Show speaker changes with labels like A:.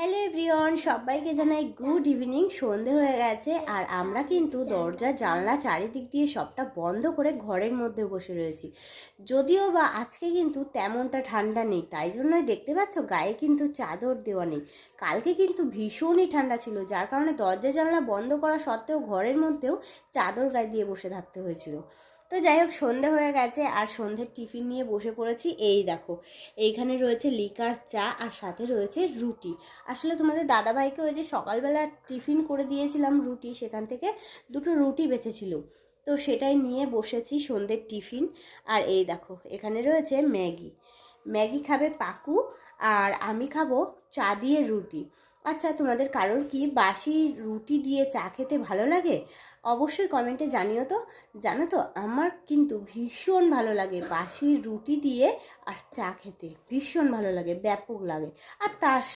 A: Hello everyone, সবাইকে জানাই good evening. সন্ধে হয়ে গেছে আর আমরা কিন্তু দরজা জানলা চারিদিক দিয়ে সবটা বন্ধ করে ঘরের মধ্যে বসে রয়েছি। যদিও বা আজকে কিন্তু তেমনটা ঠান্ডা নেই, তাই জন্যই দেখতে পাচ্ছ গায়ে কিন্তু চাদর দেওয়া নেই। কালকে কিন্তু ভীষণই ঠান্ডা ছিল, যার কারণে দরজা জানলা বন্ধ করা সত্ত্বেও ঘরের মধ্যেও চাদর গায়ে দিয়ে বসে থাকতে হয়েছিল। তো যাই হোক, সন্ধে হয়ে গেছে আর সন্ধ্যের টিফিন নিয়ে বসে পড়েছি। এই দেখো, এইখানে রয়েছে লিকার চা আর সাথে রয়েছে রুটি। আসলে তোমাদের দাদাভাইকে ওই যে সকালবেলা টিফিন করে দিয়েছিলাম রুটি, সেখান থেকে দুটো রুটি বেঁচেছিল, তো সেটাই নিয়ে বসেছি সন্ধ্যের টিফিন। আর এই দেখো, এখানে রয়েছে ম্যাগি। ম্যাগি খাবে পাকু আর আমি খাবো চা দিয়ে রুটি। আচ্ছা, তোমাদের কারোর কি বাসি রুটি দিয়ে চা খেতে ভালো লাগে? অবশ্যই কমেন্টে জানিও তো। জানো তো, আমার কিন্তু ভীষণ ভালো লাগে বাসি রুটি দিয়ে আর চা খেতে, ভীষণ ভালো লাগে, ব্যাপক লাগে। আর তার